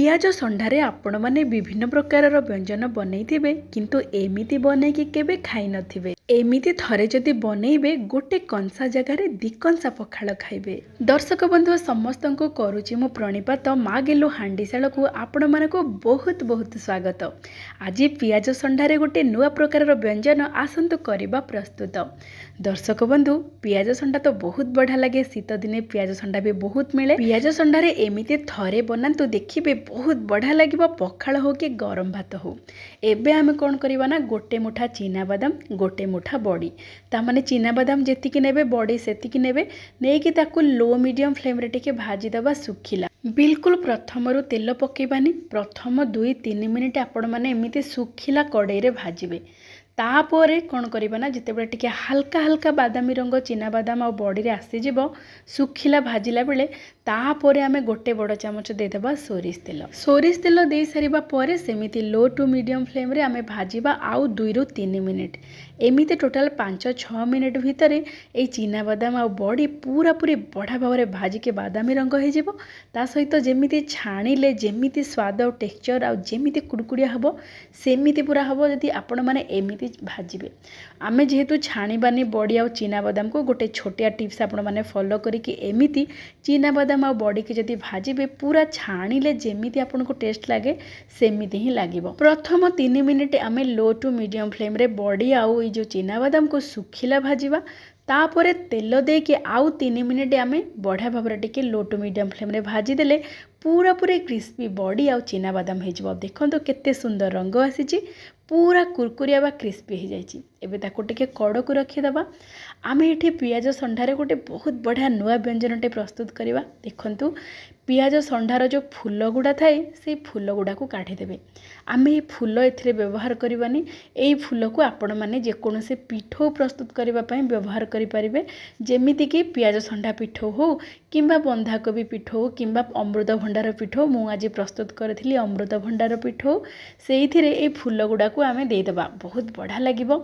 पियाज संडारे आपण माने विभिन्न प्रकार व्यंजन बनईथिबे किंतु एमिति बनईकि केबे खाई नथिबे। एमिति थरे जदि बनईबे गोटे कंसा जगार दी कंसा पखाल खाइबे। दर्शक बंधु समस्त को करुछि मु प्रणिपात माँ गेलु हांडीशाल को आपण मानक बहुत बहुत स्वागत। आज पियाज संडारे गोटे नुआ प्रकार व्यंजन आसंतु करबा प्रस्तुत। दर्शक बंधु पियाज संडा तो बहुत बढ़िया लगे, शीत दिने पियाज संडा भी बहुत मिले। पियाज संडारे एमिति थरे बनातु देखिबे बहुत बढ़िया लगे, पखाल हो कि गरम भात हो। एबे आमे कौन करबा ना गोटे मुठा चीना बादाम गोटे मुठा बड़ी तामाने चीना बादाम जेतिकी नेबे बड़ी सेतिकी नेबे नेकी ताकू लो मीडियम फ्लेम रे टिके भाजी दबा सुखिला। बिल्कुल प्रथमरु तेल पकेबानी, प्रथम 2-3 मिनिट आपण माने एमिति सुखिला कड़ाई रे भाजिबे। तापरे कौन करबा ना जितेबेले टिके हल्का हल्का बादामी रंग चीना बादाम आ बड़ी रे आसीजिबो सुखिला भाजिला बेले तापरे आमे गोटे बड़ चामच देदेबा सोरिष तेल दे सारिबा परे सेमिति लो टू मीडियम फ्लेम रे आमे भाजिबा आउ 2-3 मिनिट। एमिति टोटाल 5-6 मिनिट भितरे ए चीना बादाम आ बड़ी पूरा पूरी बढ़िया भाव में भाजिके बादामी रंग हो ता सहित जेमिति छाणिले जेमिति स्वाद और टेक्सचर आ जेमिति कुड़कुड़िया हबो सेमिति पूरा हबो जदि आपण माने एमिति भाजिबे। आमे जेहेतु छाणीबानी बड़ी आ चीना बादाम को गोटे छोटिया टिप्स आपण माने फॉलो करिकि एमिति चीना बादाम आ बड़ी के जदि भाजिबे पूरा छाणिले जेमिति आपण को टेस्ट लागे सेमिति ही लागिबो। प्रथम 3 मिनिट आमे लो टू मीडियम फ्लेम रे बड़ी आउ जो चीना बादाम को सुखिला भाजिबा। तापरे तेल देके आउ 3 मिनिट आमे बढ़िया भाव में टिके लो टू मीडियम फ्लेम रे भाजी देले पूरा पूरी क्रिस्पी बड़ी आउ चीना बादाम हो। देखो केते सुंदर रंग आसी पूरा कुरकुरिया बा क्रिस्पी हो जाइए। एबे ताको टिके कड़क रखीदबा। आमे एठी पियाज संडारे गोटे बहुत बढ़िया नुआ व्यंजनटे प्रस्तुत करवा। देखंतु पियाज संडार जो फूल गुड़ा थाए से फूल गुड़ा को काढ़ीदेवे। आमे ये फूल एथिरे व्यवहार करबानी, एई फूल को आपण माने जेकोनोसे पिठो प्रस्तुत करबा पई व्यवहार करि परिबे। जेमिति कि पियाज संडा पिठो हो किंबा बंधाकोबी पिठो हो किंबा अमृत भंडार पिठो। मु आज प्रस्तुत करथिली अमृत भंडार पिठो। सेइथिरे ए फूल गुड़ा को आमे देदेबा, बहुत बढ़िया लागिबो।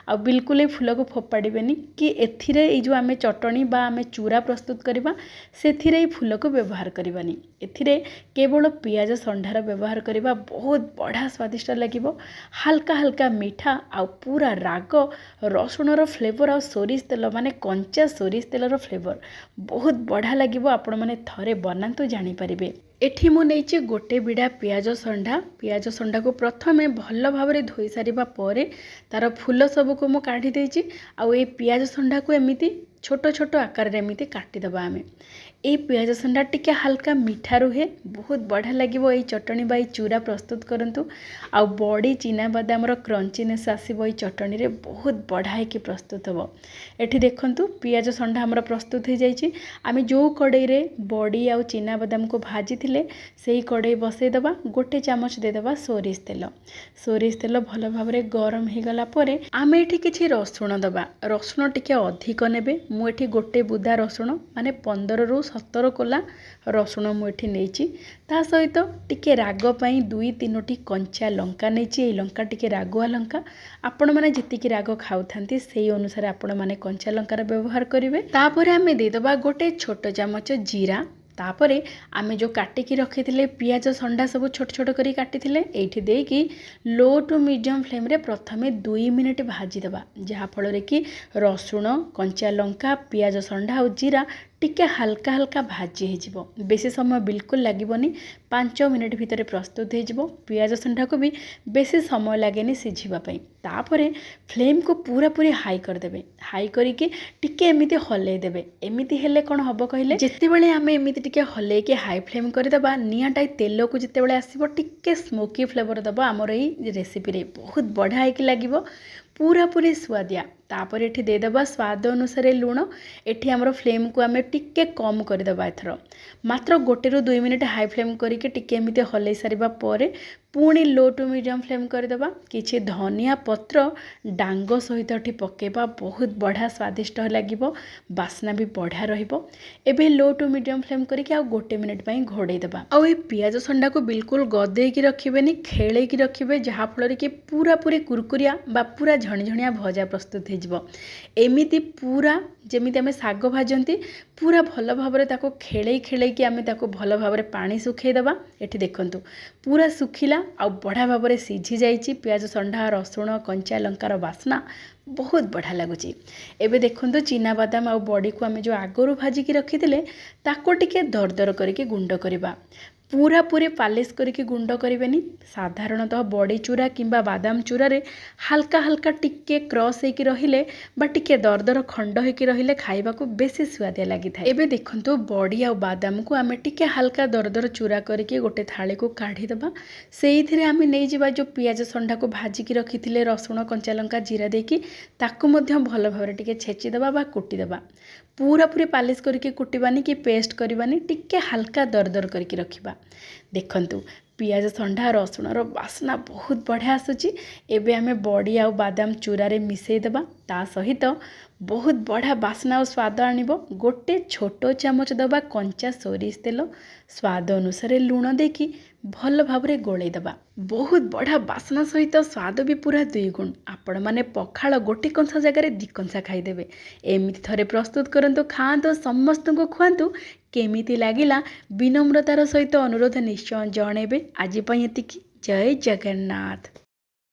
आ बिल्कुल ए फूल को फोपाड़बेनी कि एथिरे ए जो आमे चटनी बा आमे चूरा प्रस्तुत करबा सेथिरे ए फूल को व्यवहार करबानी। एथिरे केवल पियाज संडार व्यवहार करबा बहुत बढ़िया स्वादिष्ट लागिबो। हल्का हल्का मीठा आ पूरा राग रसुणर फ्लेवर आ सोरिष तेल माने कंचा सोरिष तेलर फ्लेवर बहुत बढ़िया लागिबो। आपण माने थरे बनांतु जानि परिबे। एठी मु नेइछि गोटे बिड़ा पियाज संडा को प्रथमे भल भाव में धोई सारिबा परे तार फूल सब को मु काढ़ी देइछि। आ ए पियाज संडा को एमिति छोट छोट आकार रे एमिति काटिदबा। आमे ए पियाज संडा टिके हल्का मीठा रुहे, बहुत बढ़िया लागिबो। ए चटनी बा चूरा प्रस्तुत करंतु आ बड़ी चीना बादामर क्रंचीनेस आसीबो ए चटनी रे बहुत बढ़िया कि प्रस्तुत हो। एठी देखंतु पियाज संडा हमर प्रस्तुत हो जाइछि। आमे जो कड़ाई रे बड़ी आ चीना बादाम को भाजी थिले सेही कड़ाई बसई दबा। गोटे चामच देदबा सोरिष तेल भल भाव में गरम हो गला परे आमे एठी किछि रसुण दबा। रसुण टिके अधिक नेबे। मु एठी गोटे बुदा रसुण माने 15-17 कोला रसुण मु एठी नेइछि। ता सहित टिके राग पई 2-3टी कंचा लंका नेइछि। ए लंका टिके रागुआ लंका, आपण माने जेतिकी राग खाउथांती सेही अनुसार आपण माने कंचा लंकार व्यवहार करिवे। तापरे आमे देदबा गोटे छोट चामच जीरा। तापरे आमे जो काटिकी रखिथिले पियाज संडा सब छोट छोट करी काटिथिले एठी देकी लो टू मीडियम फ्लेम रे प्रथमे 2 मिनिट भाजी दबा, जहा फल रे कि रसुण कंचा लंका पियाज संडा और जीरा टिके हल्का हल्का भाजी हो। बेसी समय बिल्कुल लगिबनी, 5 मिनिट भितर प्रस्तुत हो। पियाज संडा को भी बेसी समय लगेनी सिझिबा पई। तापरे फ्लेम को पूरा पूरी हाई करदेबे। हाई करिके टिके एमिति हल्ले देबे। एमिति हेले कोन हबो कहिले जेते बेले आमे एमिति टिके हल्ले के हाई फ्लेम कर देबा नियाटा तेल को जेते बेले आसीबो टिके स्मोकी फ्लेवर दबा। हमर एई रेसिपी रे बहुत बढ़िया कि लागिबो, पूरा पूरी स्वादिया। तापर एठी देदेबा स्वाद अनुसार लुण। एठी हमर फ्लेम को आमे टिके कम कर देबा। एथरो मात्र 1-2 मिनिट हाई फ्लेम करिके टिके एमिति हल्ले सारिबा परे पुणी लो टू मीडियम फ्लेम कर देबा। किछि धनिया पत्र डांग सहित एठी पकेबा, बहुत बढ़िया स्वादिष्ट लागिबो, बास्ना भी बढ़िया रहिबो। एबे लो टू मीडियम फ्लेम करिके आ 1 मिनिट पई घोड़े देबा। आ ए पियाज संडा को बिल्कुल गदेई कि रखिबेनी, खेळेई कि रखिबे, जहा फल रे कि पूरा पूरी कुरकुरिया बा पूरा झणझणिया भजा प्रस्तुत हो ହେଇଯିବ। ଏମିତି ପୁରା ଯେମିତି ଆମେ ଶାଗ ଭାଜନ୍ତି ପୁରା ଭଲ ଭାବରେ ତାକୁ ଖେଳେଇକି ଆମେ ତାକୁ ଭଲ ଭାବରେ ପାଣି ଶୁଖେଇ ଦେବା। ଏଠି ଦେଖନ୍ତୁ ପୁରା ଶୁଖିଲା ଆଉ ବଢ଼ିଆ ଭାବରେ ସିଝି ଯାଇଛି। ପିଆଜ ଷଣ୍ଢା, ରସୁଣ, କଞ୍ଚା ଲଙ୍କାର ବାସ୍ନା ବହୁତ ବଢ଼ିଆ ଲାଗୁଛି। ଏବେ ଦେଖନ୍ତୁ ଚିନାବାଦାମ ଆଉ ବଡ଼ିକୁ ଆମେ ଯେଉଁ ଆଗରୁ ଭାଜିକି ରଖିଥିଲେ ତାକୁ ଟିକେ ଦରଦର କରିକି ଗୁଣ୍ଡ କରିବା। ପୁରାପୁରି ପାଲିସ୍ କରିକି ଗୁଣ୍ଡ କରିବେନି। ସାଧାରଣତଃ ବଡ଼ି ଚୁରା କିମ୍ବା ବାଦାମ ଚୁରାରେ ହାଲକା ହାଲକା ଟିକେ କ୍ରସ୍ ହେଇକି ରହିଲେ ବା ଟିକେ ଦରଦର ଖଣ୍ଡ ହେଇକି ରହିଲେ ଖାଇବାକୁ ବେଶୀ ସୁଆଦିଆ ଲାଗିଥାଏ। ଏବେ ଦେଖନ୍ତୁ ବଡ଼ି ଆଉ ବାଦାମକୁ ଆମେ ଟିକେ ହାଲକା ଦରଦର ଚୁରା କରିକି ଗୋଟେ ଥାଳିକୁ କାଢ଼ିଦେବା। ସେଇଥିରେ ଆମେ ନେଇଯିବା ଯେଉଁ ପିଆଜ ଷଣ୍ଢାକୁ ଭାଜିକି ରଖିଥିଲେ ରସୁଣ, କଞ୍ଚା ଲଙ୍କା, ଜିରା ଦେଇକି ତାକୁ ମଧ୍ୟ ଭଲ ଭାବରେ ଟିକେ ଛେଚିଦେବା ବା କୁଟିଦେବା। ପୁରାପୁରି ପାଲିସ୍ କରିକି କୁଟିବାନି କି ପେଷ୍ଟ କରିବାନି, ଟିକେ ହାଲକା ଦରଦର କରିକି ରଖିବା। ଦେଖନ୍ତୁ ପିଆଜ ଷଣ୍ଢା, ରସୁଣର ବାସ୍ନା ବହୁତ ବଢ଼ିଆ ଆସୁଛି। ଏବେ ଆମେ ବଡ଼ି ଆଉ ବାଦାମ ଚୁରାରେ ମିଶାଇ ଦେବା। ତା ସହିତ ବହୁତ ବଢ଼ିଆ ବାସ୍ନା ଆଉ ସ୍ୱାଦ ଆଣିବ ଗୋଟେ ଛୋଟ ଚାମଚ ଦେବା କଞ୍ଚା ସୋରିଷ ତେଲ, ସ୍ୱାଦ ଅନୁସାରେ ଲୁଣ ଦେଇକି ଭଲ ଭାବରେ ଗୋଳେଇ ଦେବା। ବହୁତ ବଢ଼ିଆ ବାସ୍ନା ସହିତ ସ୍ୱାଦ ବି ପୁରା ଦ୍ୱିଗୁଣ। ଆପଣମାନେ ପଖାଳ ଗୋଟେ କଂସା ଜାଗାରେ 2 କଂସା ଖାଇଦେବେ। ଏମିତି ଥରେ ପ୍ରସ୍ତୁତ କରନ୍ତୁ, ଖାଆନ୍ତୁ, ସମସ୍ତଙ୍କୁ ଖୁଆନ୍ତୁ। କେମିତି ଲାଗିଲା ବିନମ୍ରତାର ସହିତ ଅନୁରୋଧ ନିଶ୍ଚୟ ଜଣାଇବେ। ଆଜି ପାଇଁ ଏତିକି। ଜୟ ଜଗନ୍ନାଥ।